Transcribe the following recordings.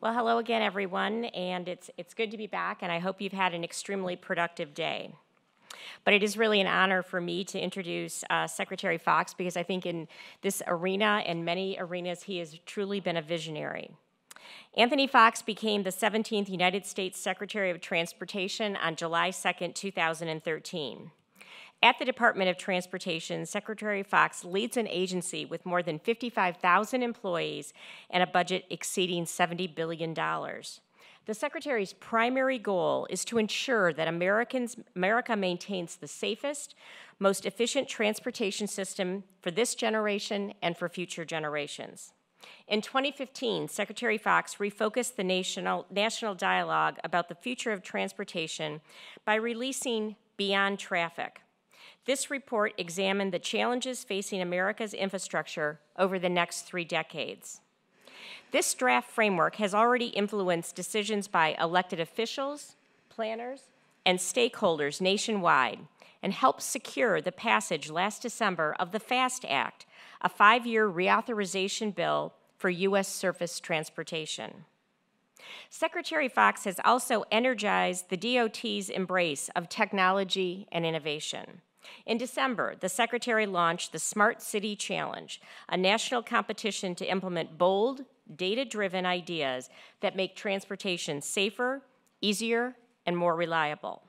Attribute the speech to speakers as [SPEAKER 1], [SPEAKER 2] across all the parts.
[SPEAKER 1] Well, hello again, everyone, and it's good to be back, and I hope you've had an extremely productive day. But it is really an honor for me to introduce Secretary Foxx, because I think in this arena and many arenas, he has truly been a visionary. Anthony Foxx became the 17th United States Secretary of Transportation on July 2nd, 2013. At the Department of Transportation, Secretary Foxx leads an agency with more than 55,000 employees and a budget exceeding $70 billion. The Secretary's primary goal is to ensure that America maintains the safest, most efficient transportation system for this generation and for future generations. In 2015, Secretary Foxx refocused the national dialogue about the future of transportation by releasing Beyond Traffic. This report examined the challenges facing America's infrastructure over the next 3 decades. This draft framework has already influenced decisions by elected officials, planners, and stakeholders nationwide, and helped secure the passage last December of the FAST Act, a 5-year reauthorization bill for U.S. surface transportation. Secretary Foxx has also energized the DOT's embrace of technology and innovation. In December, the Secretary launched the Smart City Challenge, a national competition to implement bold, data-driven ideas that make transportation safer, easier, and more reliable.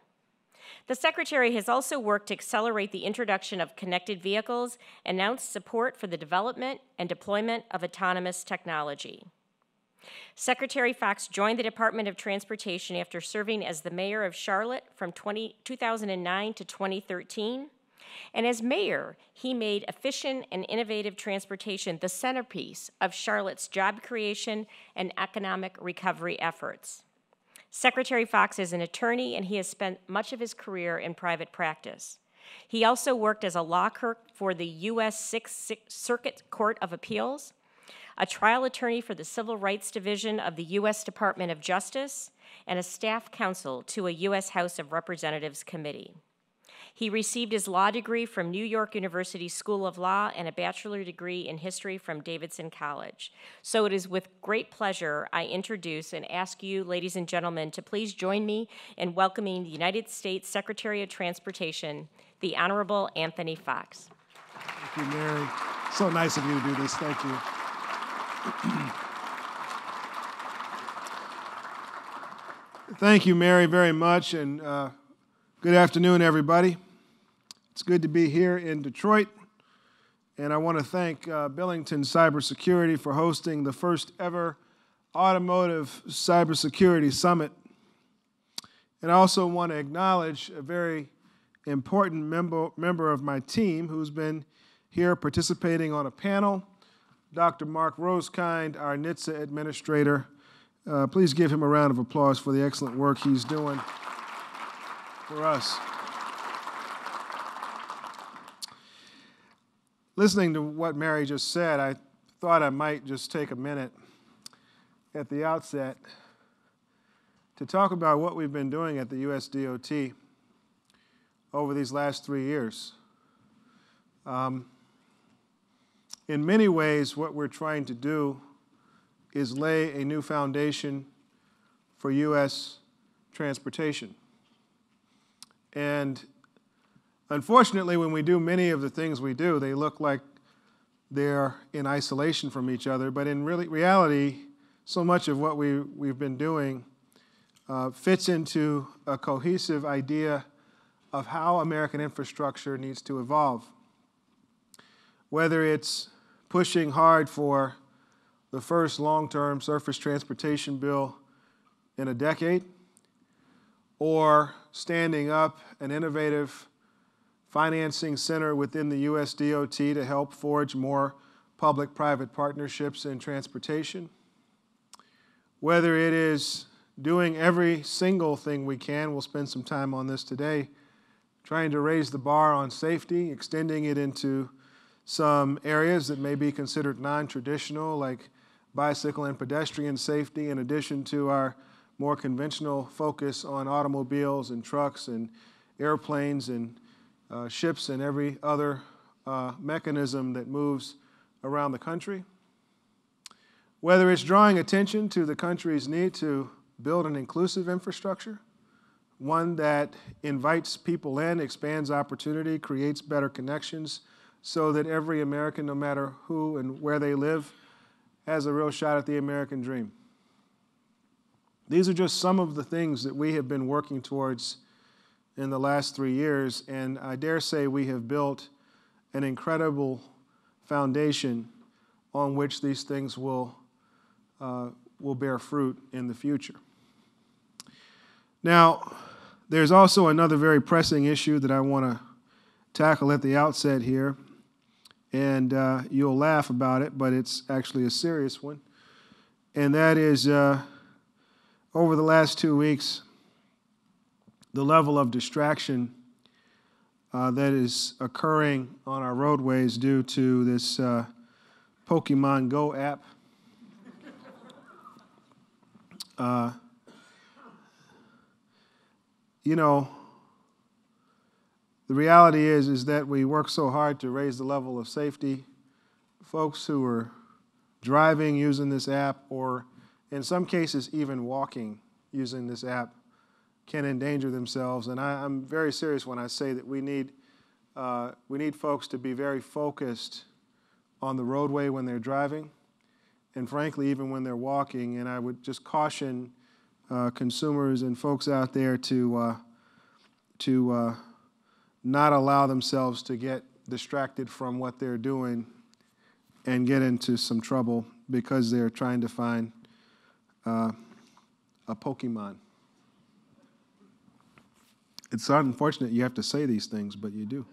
[SPEAKER 1] The Secretary has also worked to accelerate the introduction of connected vehicles, announced support for the development and deployment of autonomous technology. Secretary Foxx joined the Department of Transportation after serving as the mayor of Charlotte from 2009 to 2013. And as mayor, he made efficient and innovative transportation the centerpiece of Charlotte's job creation and economic recovery efforts. Secretary Foxx is an attorney, and he has spent much of his career in private practice. He also worked as a law clerk for the U.S. Sixth Circuit Court of Appeals, a trial attorney for the Civil Rights Division of the U.S. Department of Justice, and a staff counsel to a U.S. House of Representatives committee. He received his law degree from New York University School of Law and a bachelor degree in history from Davidson College. So it is with great pleasure I introduce and ask you, ladies and gentlemen, to please join me in welcoming the United States Secretary of Transportation, the Honorable Anthony Foxx.
[SPEAKER 2] Thank you, Mary. So nice of you to do this. Thank you. Thank you, Mary, very much, and good afternoon, everybody. It's good to be here in Detroit, and I want to thank Billington CyberSecurity for hosting the first ever Automotive CyberSecurity Summit. And I also want to acknowledge a very important member of my team who's been here participating on a panel, Dr. Mark Rosekind, our NHTSA administrator. Please give him a round of applause for the excellent work he's doing for us. Listening to what Mary just said, I thought I might just take a minute at the outset to talk about what we've been doing at the U.S. DOT over these last 3 years. In many ways, what we're trying to do is lay a new foundation for U.S. transportation. And unfortunately, when we do many of the things we do, they look like they're in isolation from each other. But in reality, so much of what we've been doing fits into a cohesive idea of how American infrastructure needs to evolve. Whether it's pushing hard for the first long-term surface transportation bill in a decade, or standing up an innovative financing center within the U.S. DOT to help forge more public-private partnerships in transportation, whether it is doing every single thing we can, we'll spend some time on this today, trying to raise the bar on safety, extending it into some areas that may be considered non-traditional, like bicycle and pedestrian safety, in addition to our more conventional focus on automobiles and trucks and airplanes and ships and every other mechanism that moves around the country. Whether it's drawing attention to the country's need to build an inclusive infrastructure, one that invites people in, expands opportunity, creates better connections, so that every American, no matter who and where they live, has a real shot at the American dream. These are just some of the things that we have been working towards in the last 3 years, and I dare say we have built an incredible foundation on which these things will bear fruit in the future. Now, there's also another very pressing issue that I want to tackle at the outset here, and you'll laugh about it, but it's actually a serious one, and that is over the last 2 weeks, the level of distraction that is occurring on our roadways due to this Pokemon Go app. You know, the reality is that we work so hard to raise the level of safety. Folks who are driving using this app, or in some cases even walking using this app, can endanger themselves. And I'm very serious when I say that we need folks to be very focused on the roadway when they're driving, and frankly, even when they're walking. And I would just caution consumers and folks out there to not allow themselves to get distracted from what they're doing and get into some trouble because they're trying to find a Pokemon. It's unfortunate you have to say these things, but you do.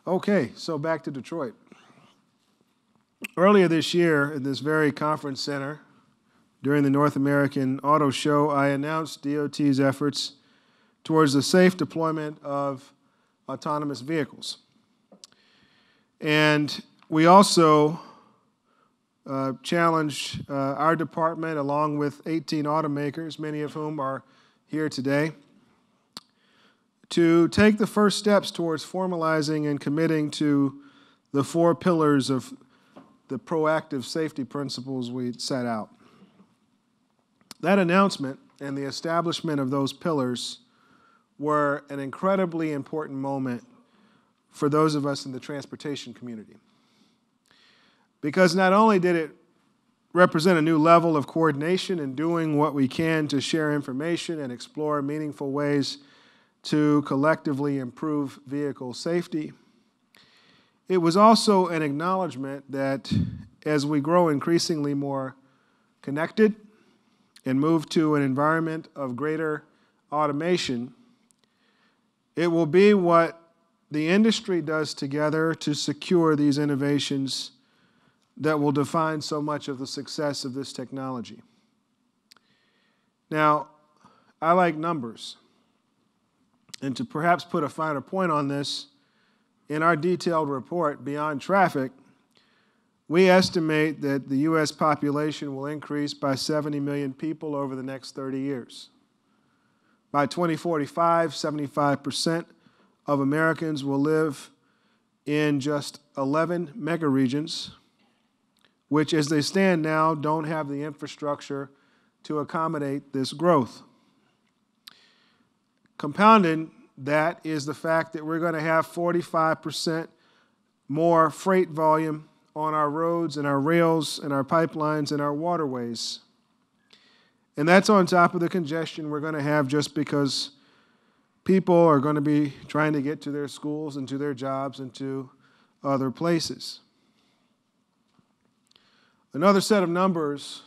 [SPEAKER 2] Okay, so back to Detroit. Earlier this year, in this very conference center, during the North American Auto Show, I announced DOT's efforts towards the safe deployment of autonomous vehicles. And we also challenged our department, along with 18 automakers, many of whom are here today, to take the first steps towards formalizing and committing to the 4 pillars of the proactive safety principles we set out. That announcement and the establishment of those pillars were an incredibly important moment for those of us in the transportation community. Because not only did it represent a new level of coordination in doing what we can to share information and explore meaningful ways to collectively improve vehicle safety, it was also an acknowledgement that as we grow increasingly more connected and move to an environment of greater automation, it will be what the industry does together to secure these innovations that will define so much of the success of this technology. Now, I like numbers. And to perhaps put a finer point on this, in our detailed report, Beyond Traffic, we estimate that the U.S. population will increase by 70 million people over the next 30 years. By 2045, 75% of Americans will live in just 11 megaregions, which as they stand now don't have the infrastructure to accommodate this growth. Compounding that is the fact that we're going to have 45% more freight volume on our roads and our rails and our pipelines and our waterways. And that's on top of the congestion we're going to have just because people are going to be trying to get to their schools and to their jobs and to other places. Another set of numbers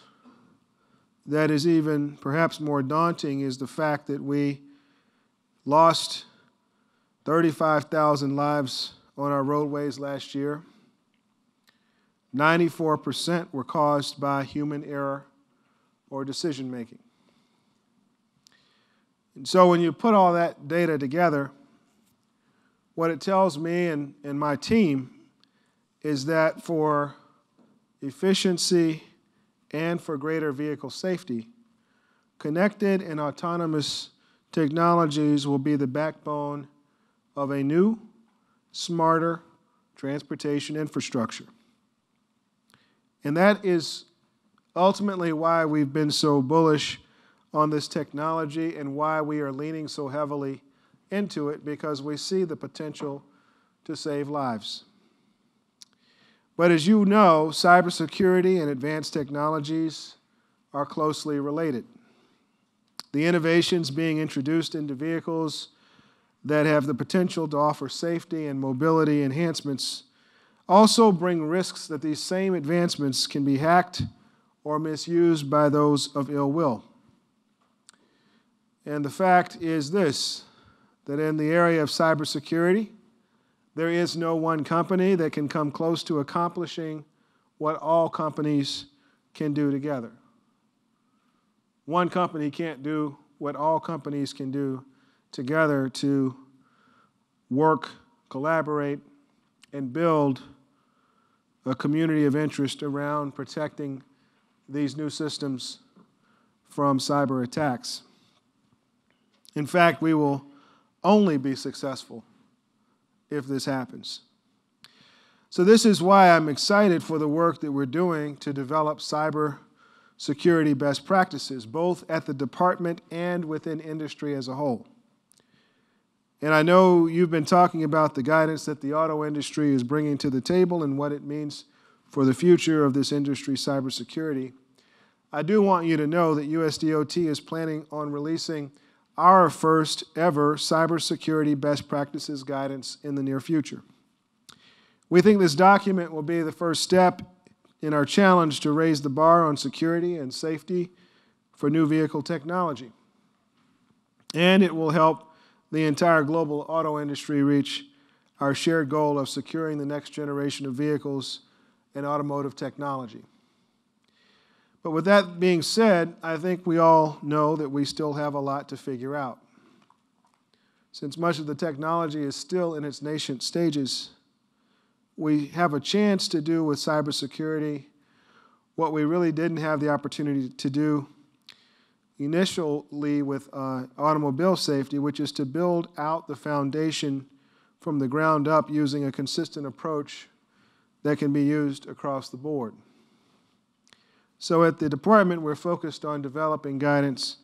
[SPEAKER 2] that is even perhaps more daunting is the fact that we lost 35,000 lives on our roadways last year. 94% were caused by human error or decision making. And so when you put all that data together, what it tells me and my team is that for efficiency and for greater vehicle safety, connected and autonomous technologies will be the backbone of a new, smarter transportation infrastructure. And that is ultimately why we've been so bullish on this technology and why we are leaning so heavily into it, because we see the potential to save lives. But as you know, cybersecurity and advanced technologies are closely related. The innovations being introduced into vehicles that have the potential to offer safety and mobility enhancements also bring risks that these same advancements can be hacked or misused by those of ill will. And the fact is this, that in the area of cybersecurity, there is no one company that can come close to accomplishing what all companies can do together. One company can't do what all companies can do together to work, collaborate, and build a community of interest around protecting these new systems from cyber attacks. In fact, we will only be successful if this happens. So this is why I'm excited for the work that we're doing to develop cyber security best practices, both at the department and within industry as a whole. And I know you've been talking about the guidance that the auto industry is bringing to the table and what it means for the future of this industry, cybersecurity. I do want you to know that USDOT is planning on releasing our first ever cybersecurity best practices guidance in the near future. We think this document will be the first step in our challenge to raise the bar on security and safety for new vehicle technology. And it will help the entire global auto industry reach our shared goal of securing the next generation of vehicles and automotive technology. But with that being said, I think we all know that we still have a lot to figure out. Since much of the technology is still in its nascent stages, we have a chance to do with cybersecurity what we really didn't have the opportunity to do initially with automobile safety, which is to build out the foundation from the ground up using a consistent approach that can be used across the board. So at the department, we're focused on developing guidance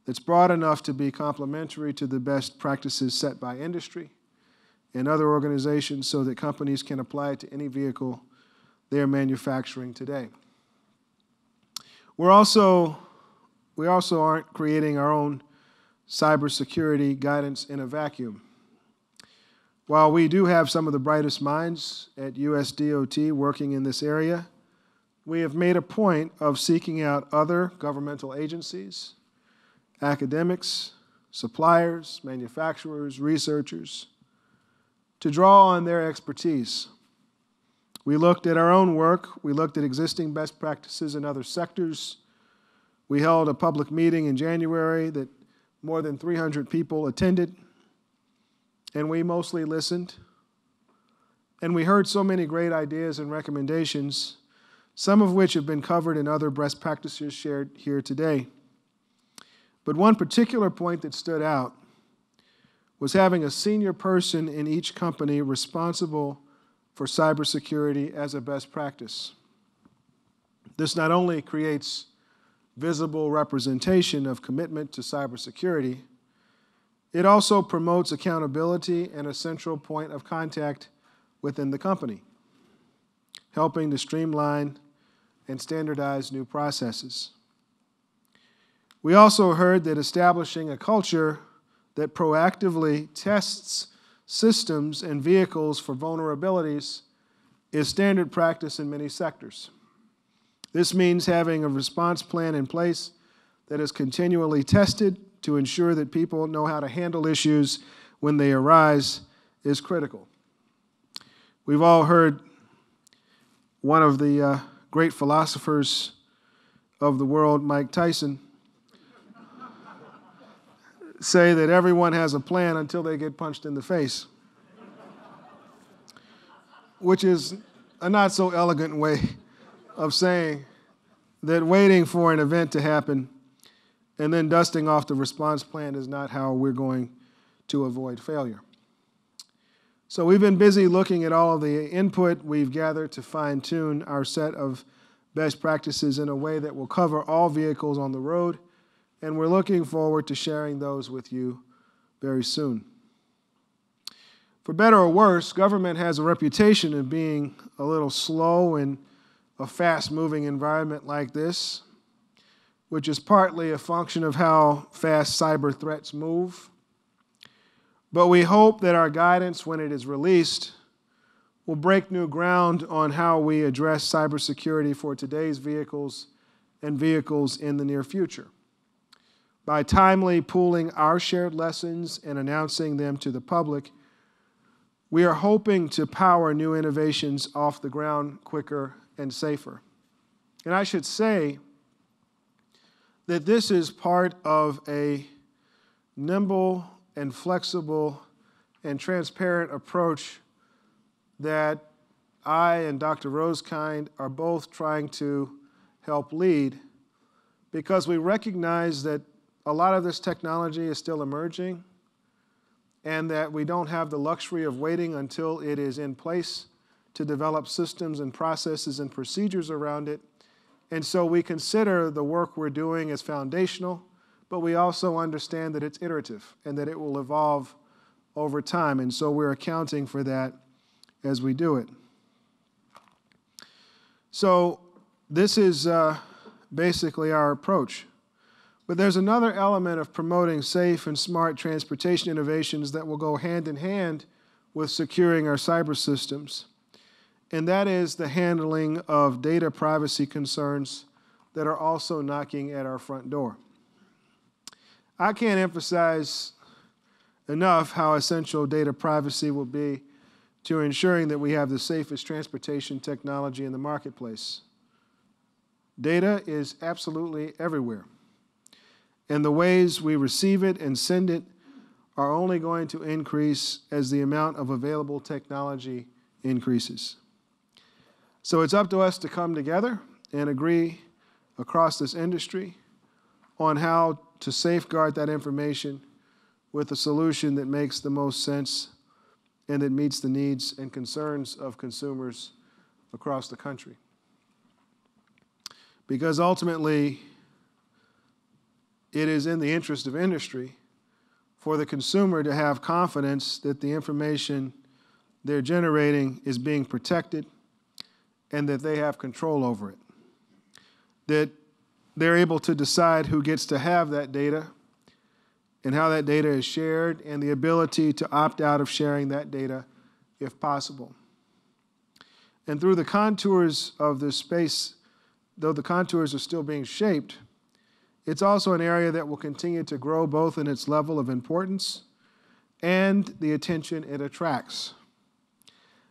[SPEAKER 2] that's broad enough to be complementary to the best practices set by industry and other organizations so that companies can apply it to any vehicle they are manufacturing today. We also aren't creating our own cybersecurity guidance in a vacuum. While we do have some of the brightest minds at USDOT working in this area, we have made a point of seeking out other governmental agencies, academics, suppliers, manufacturers, researchers, to draw on their expertise. We looked at our own work. We looked at existing best practices in other sectors. We held a public meeting in January that more than 300 people attended, and we mostly listened. And we heard so many great ideas and recommendations, some of which have been covered in other best practices shared here today. But one particular point that stood out was having a senior person in each company responsible for cybersecurity as a best practice. This not only creates visible representation of commitment to cybersecurity, it also promotes accountability and a central point of contact within the company, helping to streamline and standardize new processes. We also heard that establishing a culture that proactively tests systems and vehicles for vulnerabilities is standard practice in many sectors. This means having a response plan in place that is continually tested to ensure that people know how to handle issues when they arise is critical. We've all heard one of the great philosophers of the world, Mike Tyson, say that everyone has a plan until they get punched in the face, which is a not so elegant way of saying that waiting for an event to happen and then dusting off the response plan is not how we're going to avoid failure. So we've been busy looking at all of the input we've gathered to fine-tune our set of best practices in a way that will cover all vehicles on the road, and we're looking forward to sharing those with you very soon. For better or worse, government has a reputation of being a little slow in a fast-moving environment like this, which is partly a function of how fast cyber threats move. But we hope that our guidance, when it is released, will break new ground on how we address cybersecurity for today's vehicles and vehicles in the near future. By timely pooling our shared lessons and announcing them to the public, we are hoping to power new innovations off the ground quicker and safer. And I should say that this is part of a nimble and flexible and transparent approach that I and Dr. Rosekind are both trying to help lead, because we recognize that a lot of this technology is still emerging and that we don't have the luxury of waiting until it is in place to develop systems and processes and procedures around it. And so we consider the work we're doing as foundational, but we also understand that it's iterative and that it will evolve over time. And so we're accounting for that as we do it. So this is basically our approach. But there's another element of promoting safe and smart transportation innovations that will go hand in hand with securing our cyber systems, and that is the handling of data privacy concerns that are also knocking at our front door. I can't emphasize enough how essential data privacy will be to ensuring that we have the safest transportation technology in the marketplace. Data is absolutely everywhere, and the ways we receive it and send it are only going to increase as the amount of available technology increases. So it's up to us to come together and agree across this industry on how to safeguard that information with a solution that makes the most sense and that meets the needs and concerns of consumers across the country. Because ultimately, it is in the interest of industry for the consumer to have confidence that the information they're generating is being protected and that they have control over it. That they're able to decide who gets to have that data and how that data is shared, and the ability to opt out of sharing that data if possible. And through the contours of this space, though the contours are still being shaped, it's also an area that will continue to grow both in its level of importance and the attention it attracts.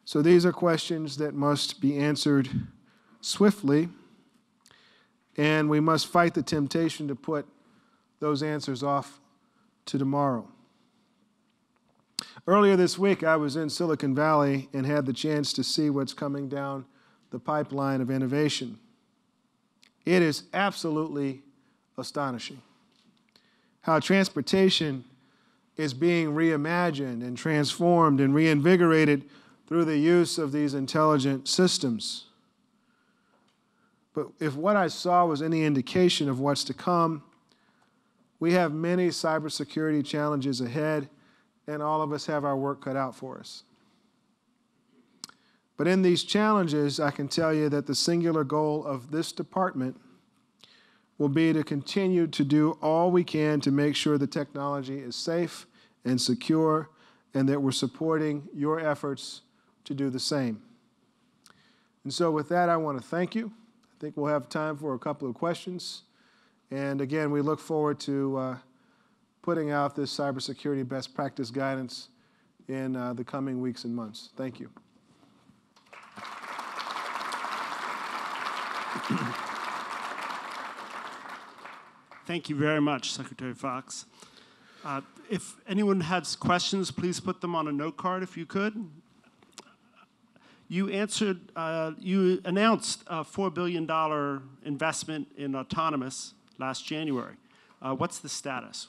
[SPEAKER 2] So these are questions that must be answered swiftly, and we must fight the temptation to put those answers off to tomorrow. Earlier this week, I was in Silicon Valley and had the chance to see what's coming down the pipeline of innovation. It is absolutely astonishing how transportation is being reimagined and transformed and reinvigorated through the use of these intelligent systems. But if what I saw was any indication of what's to come, we have many cybersecurity challenges ahead, and all of us have our work cut out for us. But in these challenges, I can tell you that the singular goal of this department will be to continue to do all we can to make sure the technology is safe and secure, and that we're supporting your efforts to do the same. And so with that, I want to thank you. I think we'll have time for a couple of questions. And again, we look forward to putting out this cybersecurity best practice guidance in the coming weeks and months. Thank you.
[SPEAKER 3] Thank you very much, Secretary Foxx. If anyone has questions, please put them on a note card if you could. You announced a $4 billion investment in autonomous last January. What's the status?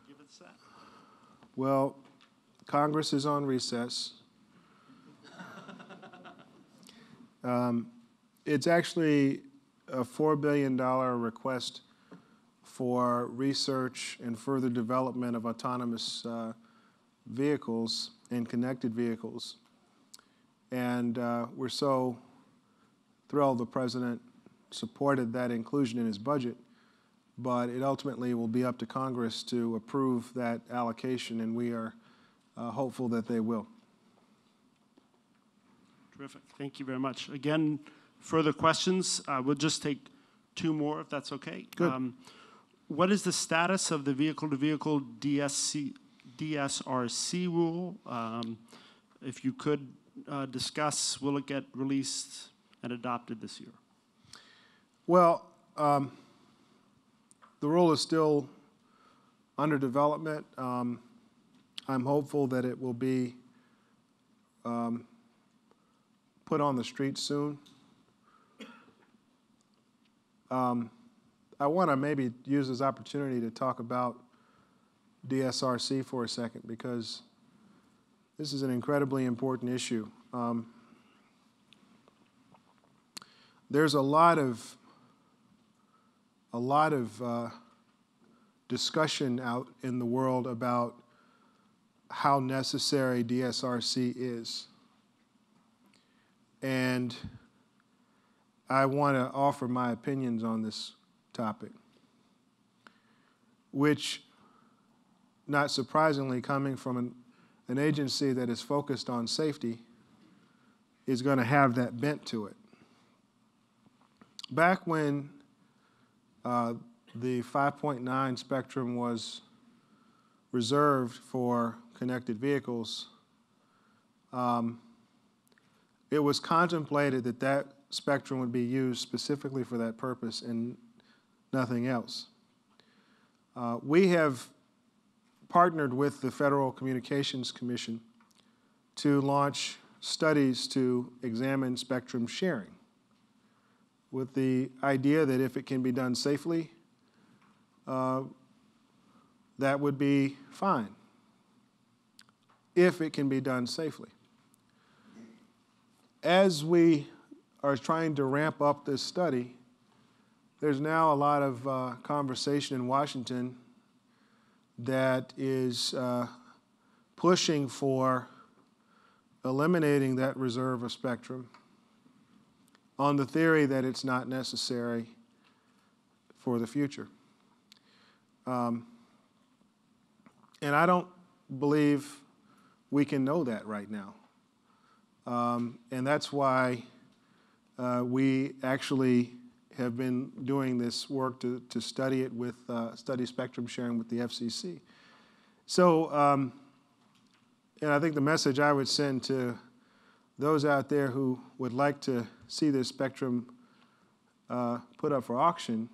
[SPEAKER 3] Give us that.
[SPEAKER 2] Well, Congress is on recess. It's actually a $4 billion request for research and further development of autonomous vehicles and connected vehicles. And we're so thrilled the President supported that inclusion in his budget, but it ultimately will be up to Congress to approve that allocation, and we are hopeful that they will.
[SPEAKER 3] Terrific. Thank you very much. Again, further questions? We'll just take two more, if that's okay.
[SPEAKER 2] Good.
[SPEAKER 3] What is the status of the vehicle-to-vehicle DSRC rule? If you could discuss, will it get released and adopted this year?
[SPEAKER 2] Well, the rule is still under development. I'm hopeful that it will be put on the street soon. I want to maybe use this opportunity to talk about DSRC for a second, because this is an incredibly important issue. There's a lot of discussion out in the world about how necessary DSRC is. And I want to offer my opinions on this topic, which, not surprisingly, coming from an agency that is focused on safety, is going to have that bent to it. Back when the 5.9 spectrum was reserved for connected vehicles, it was contemplated that that spectrum would be used specifically for that purpose and nothing else. We have partnered with the Federal Communications Commission to launch studies to examine spectrum sharing, with the idea that if it can be done safely, that would be fine, if it can be done safely. As we are trying to ramp up this study, there's now a lot of conversation in Washington that is pushing for eliminating that reserve of spectrum on the theory that it's not necessary for the future. And I don't believe we can know that right now. And that's why we actually have been doing this work to study it with, study spectrum sharing with the FCC. So, and I think the message I would send to those out there who would like to see this spectrum put up for auction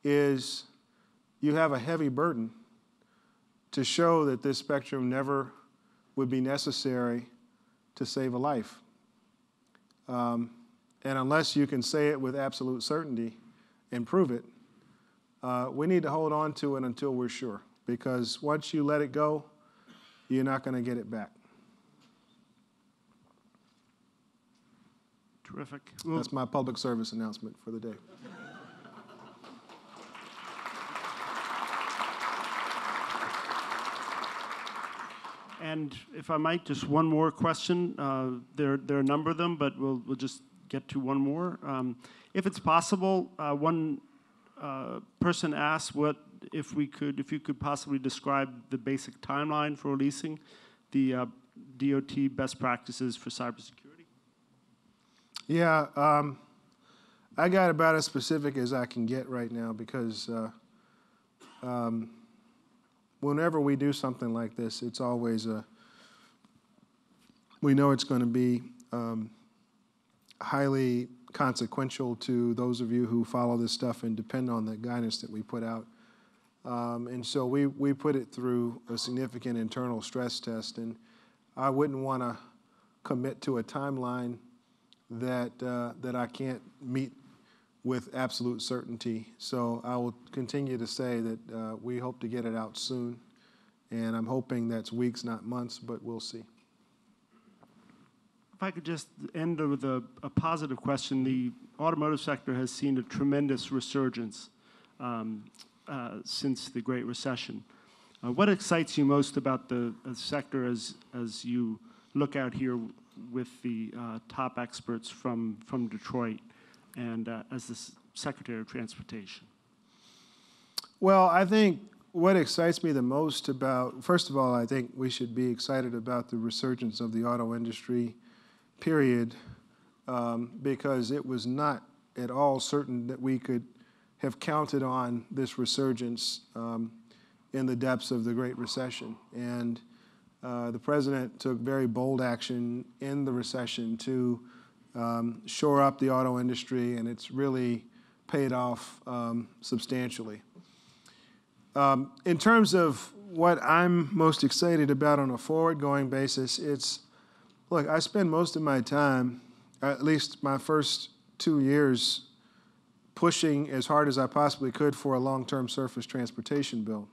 [SPEAKER 2] is you have a heavy burden to show that this spectrum never would be necessary to save a life. And unless you can say it with absolute certainty and prove it, we need to hold on to it until we're sure. Because once you let it go, you're not going to get it back.
[SPEAKER 3] Terrific.
[SPEAKER 2] That's my public service announcement for the day.
[SPEAKER 3] And if I might, just one more question. There are a number of them, but we'll just get to one more. If it's possible, one person asked if you could possibly describe the basic timeline for releasing the DOT best practices for cybersecurity.
[SPEAKER 2] Yeah, I got about as specific as I can get right now, because whenever we do something like this, it's always we know it's going to be highly consequential to those of you who follow this stuff and depend on the guidance that we put out. And so we put it through a significant internal stress test, and I wouldn't want to commit to a timeline that I can't meet with absolute certainty. So I will continue to say that we hope to get it out soon, and I'm hoping that's weeks, not months, but we'll see.
[SPEAKER 3] If I could just end with a positive question. The automotive sector has seen a tremendous resurgence since the Great Recession. What excites you most about the sector as you look out here with the top experts from Detroit and as the Secretary of Transportation?
[SPEAKER 2] Well, I think what excites me the most about, first of all, I think we should be excited about the resurgence of the auto industry, period, because it was not at all certain that we could have counted on this resurgence in the depths of the Great Recession. And the president took very bold action in the recession to shore up the auto industry, and it's really paid off substantially. In terms of what I'm most excited about on a forward-going basis, look, I spend most of my time, at least my first 2 years, pushing as hard as I possibly could for a long-term surface transportation bill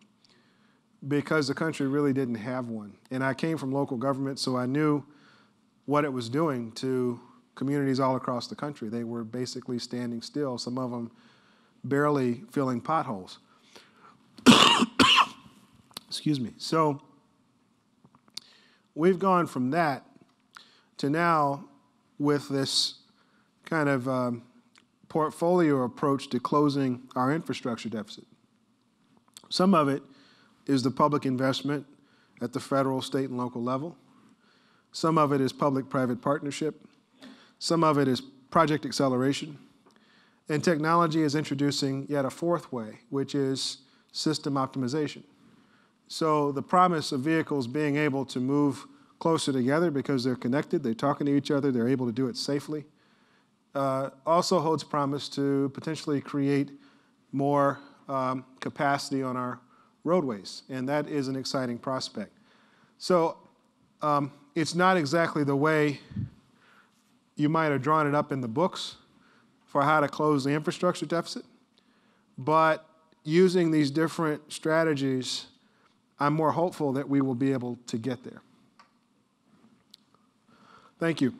[SPEAKER 2] because the country really didn't have one. And I came from local government, so I knew what it was doing to communities all across the country. They were basically standing still, some of them barely filling potholes. Excuse me. So we've gone from that to now with this kind of portfolio approach to closing our infrastructure deficit. Some of it is the public investment at the federal, state, and local level. Some of it is public-private partnership. Some of it is project acceleration. And technology is introducing yet a fourth way, which is system optimization. So the promise of vehicles being able to move closer together because they're connected, they're talking to each other, they're able to do it safely, also holds promise to potentially create more capacity on our roadways, and that is an exciting prospect. So it's not exactly the way you might have drawn it up in the books for how to close the infrastructure deficit, but using these different strategies, I'm more hopeful that we will be able to get there. Thank you.